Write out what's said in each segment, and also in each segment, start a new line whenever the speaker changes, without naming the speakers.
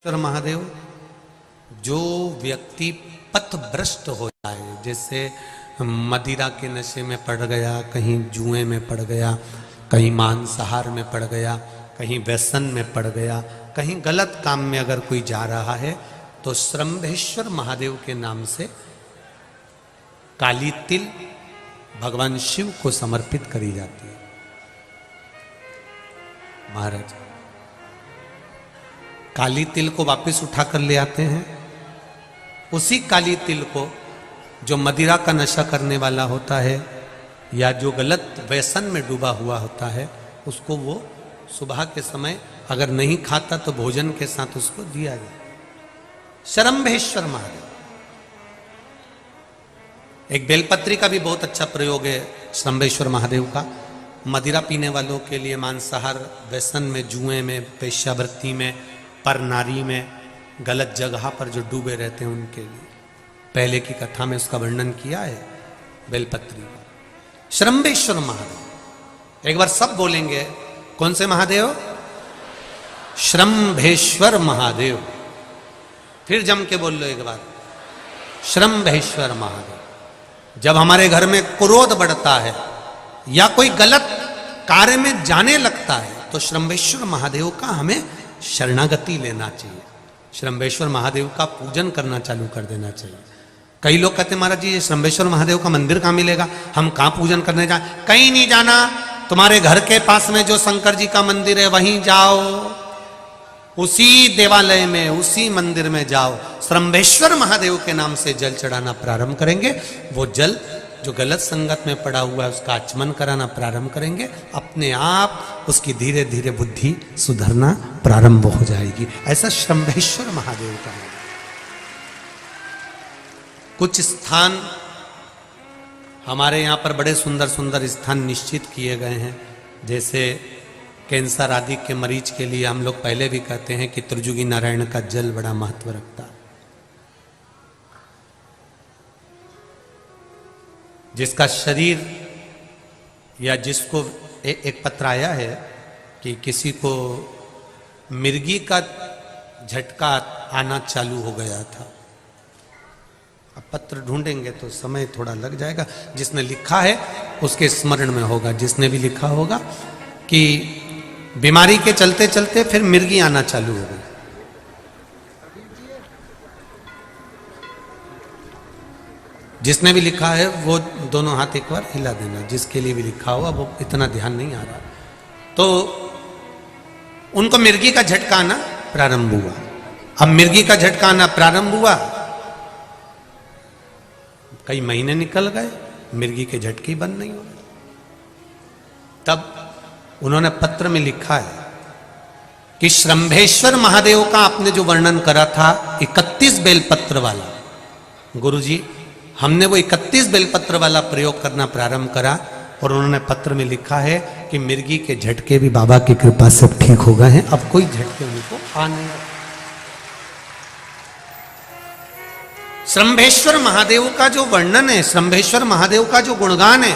ईश्वर महादेव, जो व्यक्ति पथभ्रष्ट हो जाए, जैसे मदिरा के नशे में पड़ गया, कहीं जुए में पड़ गया, कहीं मांसाहार में पड़ गया, कहीं व्यसन में पड़ गया, कहीं गलत काम में अगर कोई जा रहा है, तो श्रंभेश्वर महादेव के नाम से काली तिल भगवान शिव को समर्पित करी जाती है। महाराज काली तिल को वापस उठाकर ले आते हैं। उसी काली तिल को जो मदिरा का नशा करने वाला होता है या जो गलत व्यसन में डूबा हुआ होता है, उसको वो सुबह के समय अगर नहीं खाता तो भोजन के साथ उसको दिया जाए। श्रंभेश्वर महादेव। एक बेलपत्री का भी बहुत अच्छा प्रयोग है श्रंभेश्वर महादेव का। मदिरा पीने वालों के लिए, मांसाहार, व्यसन में, जुए में, पेशावृत्ति में, पर नारी में, गलत जगह पर जो डूबे रहते हैं उनके लिए पहले की कथा में उसका वर्णन किया है बेलपत्री का। श्रंभेश्वर महादेव, एक बार सब बोलेंगे। कौन से महादेव? श्रंभेश्वर महादेव। फिर जम के बोल लो एक बार, श्रंभेश्वर महादेव। जब हमारे घर में क्रोध बढ़ता है या कोई गलत कार्य में जाने लगता है तो श्रंभेश्वर महादेव का हमें शरणागति लेना चाहिए। श्रंभेश्वर महादेव का पूजन करना चालू कर देना चाहिए। कई लोग कहते हैं महाराज जी ये श्रंभेश्वर महादेव का मंदिर कहाँ मिलेगा, हम कहाँ पूजन करने जाए? कहीं नहीं जाना, तुम्हारे घर के पास में जो शंकर जी का मंदिर है वहीं जाओ, उसी देवालय में, उसी मंदिर में जाओ। श्रंभेश्वर महादेव के नाम से जल चढ़ाना प्रारंभ करेंगे। वो जल जो गलत संगत में पड़ा हुआ है उसका आचमन कराना प्रारंभ करेंगे। अपने आप उसकी धीरे धीरे बुद्धि सुधरना प्रारंभ हो जाएगी। ऐसा श्रंभेश्वर महादेव का है। कुछ स्थान हमारे यहाँ पर बड़े सुंदर सुंदर स्थान निश्चित किए गए हैं। जैसे कैंसर आदि के मरीज के लिए हम लोग पहले भी कहते हैं कि त्रिजुगी नारायण का जल बड़ा महत्व रखता है। जिसका शरीर या जिसको एक पत्र आया है कि किसी को मिर्गी का झटका आना चालू हो गया था। अब पत्र ढूंढेंगे तो समय थोड़ा लग जाएगा। जिसने लिखा है उसके स्मरण में होगा। जिसने भी लिखा होगा कि बीमारी के चलते चलते फिर मिर्गी आना चालू हो गई। जिसने भी लिखा है वो दोनों हाथ एक बार हिला देना। जिसके लिए भी लिखा हुआ वो इतना ध्यान नहीं आ रहा, तो उनको मिर्गी का झटका आना प्रारंभ हुआ। अब मिर्गी का झटका आना प्रारंभ हुआ, कई महीने निकल गए, मिर्गी के झटके बंद नहीं हो रहे। तब उन्होंने पत्र में लिखा है कि श्रंभेश्वर महादेव का आपने जो वर्णन करा था 31 बेलपत्र वाला, गुरुजी हमने वो 31 बेलपत्र वाला प्रयोग करना प्रारंभ करा और उन्होंने पत्र में लिखा है कि मिर्गी के झटके भी बाबा की कृपा से ठीक हो गए हैं। अब कोई झटके उनको आ नहीं। श्रंभेश्वर महादेव का जो वर्णन है, श्रंभेश्वर महादेव का जो गुणगान है,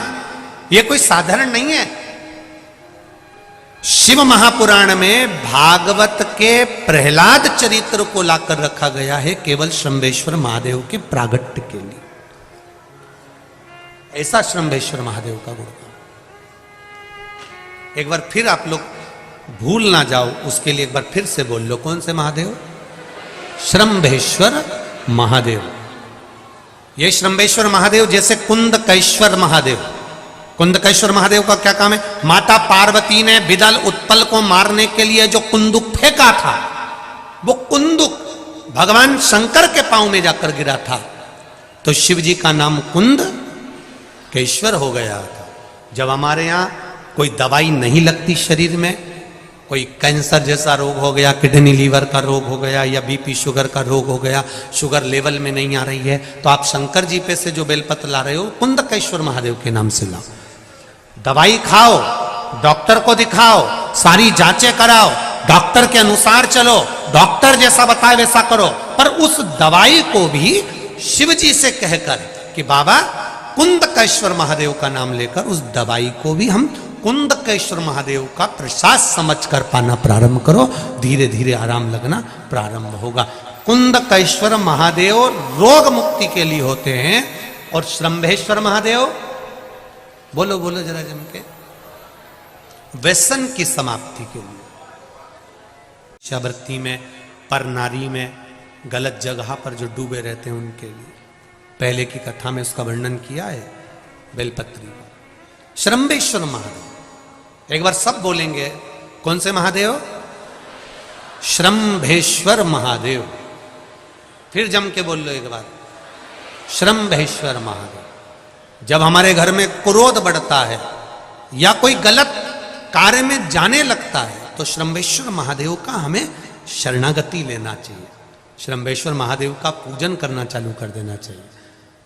ये कोई साधारण नहीं है। शिव महापुराण में भागवत के प्रहलाद चरित्र को लाकर रखा गया है केवल श्रंभेश्वर महादेव के प्रागट्य के लिए। ऐसा श्रंभेश्वर महादेव का गुणगान। एक बार फिर आप लोग भूल ना जाओ, उसके लिए एक बार फिर से बोल लो। कौन से महादेव? श्रंभेश्वर महादेव। ये श्रंभेश्वर महादेव जैसे कुंदकेश्वर महादेव। कुंदकेश्वर महादेव का क्या काम है? माता पार्वती ने बिदल उत्पल को मारने के लिए जो कुंदुक फेंका था, वो कुंदुक भगवान शंकर के पांव में जाकर गिरा था, तो शिव जी का नाम कुंदकेश्वर हो गया था। जब हमारे यहाँ कोई दवाई नहीं लगती शरीर में, कोई कैंसर जैसा रोग हो गया, किडनी लीवर का रोग हो गया या बीपी शुगर का रोग हो गया, शुगर लेवल में नहीं आ रही है, तो आप शंकर जी पे से जो बेलपत्र ला रहे हो कुंदकेश्वर महादेव के नाम से लाओ। दवाई खाओ, डॉक्टर को दिखाओ, सारी जांचें कराओ, डॉक्टर के अनुसार चलो, डॉक्टर जैसा बताए वैसा करो, पर उस दवाई को भी शिव जी से कहकर कि बाबा कुंदकेश्वर महादेव का नाम लेकर उस दवाई को भी हम कुंदकेश्वर महादेव का प्रसाद समझकर पाना प्रारंभ करो, धीरे धीरे आराम लगना प्रारंभ होगा। कुंदकेश्वर महादेव रोग मुक्ति के लिए होते हैं और श्रंभेश्वर महादेव, बोलो बोलो जरा जम के, व्यसन की समाप्ति के लिए। शिवृत्ति में, पर नारी में, गलत जगह पर जो डूबे रहते हैं उनके लिए पहले की कथा में उसका वर्णन किया है बेलपत्री का। श्रंभेश्वर महादेव, एक बार सब बोलेंगे, कौन से महादेव? श्रंभेश्वर महादेव। फिर जम के बोल लो एक बार, श्रंभेश्वर महादेव। जब हमारे घर में क्रोध बढ़ता है या कोई गलत कार्य में जाने लगता है तो श्रंभेश्वर महादेव का हमें शरणागति लेना चाहिए, श्रंभेश्वर महादेव का पूजन करना चालू कर देना चाहिए।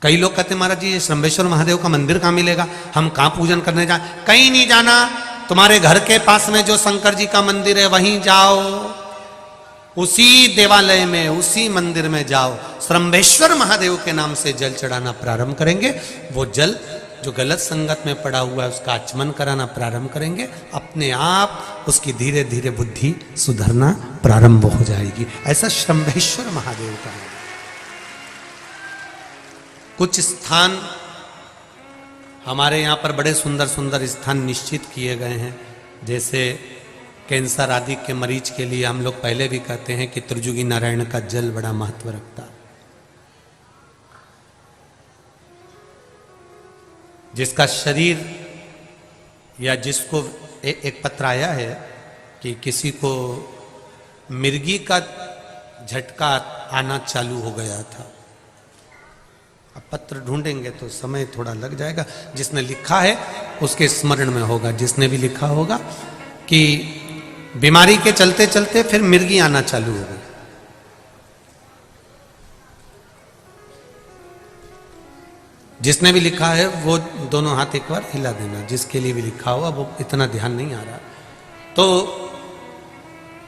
कई लोग कहते हैं महाराज जी ये श्रंभेश्वर महादेव का मंदिर कहाँ मिलेगा, हम कहाँ पूजन करने जाए? कहीं नहीं जाना, तुम्हारे घर के पास में जो शंकर जी का मंदिर है वहीं जाओ, उसी देवालय में, उसी मंदिर में जाओ, श्रंभेश्वर महादेव के नाम से जल चढ़ाना प्रारंभ करेंगे। वो जल जो गलत संगत में पड़ा हुआ है उसका आचमन कराना प्रारंभ करेंगे, अपने आप उसकी धीरे धीरे बुद्धि सुधरना प्रारंभ हो जाएगी। ऐसा श्रंभेश्वर महादेव का है। कुछ स्थान हमारे यहाँ पर बड़े सुंदर सुंदर स्थान निश्चित किए गए हैं, जैसे कैंसर आदि के मरीज के लिए हम लोग पहले भी कहते हैं कि त्रिजुगी नारायण का जल बड़ा महत्व रखता है। जिसका शरीर या जिसको एक पत्र आया है कि किसी को मिर्गी का झटका आना चालू हो गया था। अब पत्र ढूंढेंगे तो समय थोड़ा लग जाएगा, जिसने लिखा है उसके स्मरण में होगा। जिसने भी लिखा होगा कि बीमारी के चलते चलते फिर मिर्गी आना चालू हो गई। जिसने भी लिखा है वो दोनों हाथ एक बार हिला देना, जिसके लिए भी लिखा हुआ वो इतना ध्यान नहीं आ रहा। तो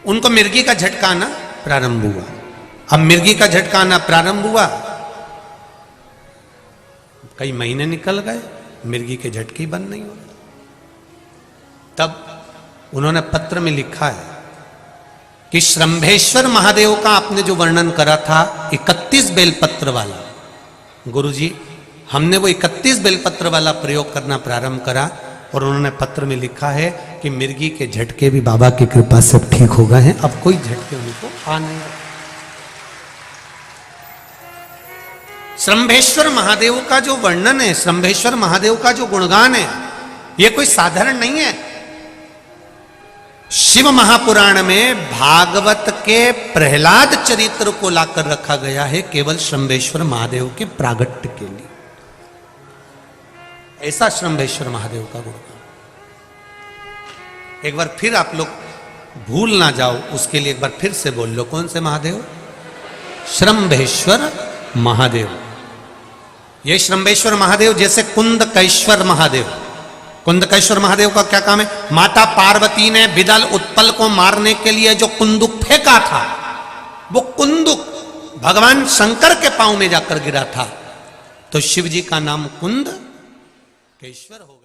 उनको मिर्गी का झटका आना प्रारंभ हुआ। अब मिर्गी का झटका आना प्रारंभ हुआ, कई महीने निकल गए, मिर्गी के झटके बंद नहीं हो रहे। तब उन्होंने पत्र में लिखा है कि श्रंभेश्वर महादेव का आपने जो वर्णन करा था 31 बेलपत्र वाला, गुरुजी हमने वो 31 बेलपत्र वाला प्रयोग करना प्रारंभ करा और उन्होंने पत्र में लिखा है कि मिर्गी के झटके भी बाबा की कृपा से ठीक हो गए हैं, अब कोई झटके उनको आ नहीं। श्रंभेश्वर महादेव का जो वर्णन है, श्रंभेश्वर महादेव का जो गुणगान है, ये कोई साधारण नहीं है। शिव महापुराण में भागवत के प्रहलाद चरित्र को लाकर रखा गया है केवल श्रंभेश्वर महादेव के प्रागट्य के लिए। ऐसा श्रंभेश्वर महादेव का गुणगान एक बार फिर आप लोग भूल ना जाओ, उसके लिए एक बार फिर से बोल लो, कौन से महादेव? श्रंभेश्वर महादेव। ये श्रंभेश्वर महादेव जैसे कुंदकेश्वर महादेव, कुंदकेश्वर महादेव का क्या काम है? माता पार्वती ने विदल उत्पल को मारने के लिए जो कुंदुक फेंका था, वो कुंदुक भगवान शंकर के पांव में जाकर गिरा था, तो शिव जी का नाम कुंदकेश्वर हो।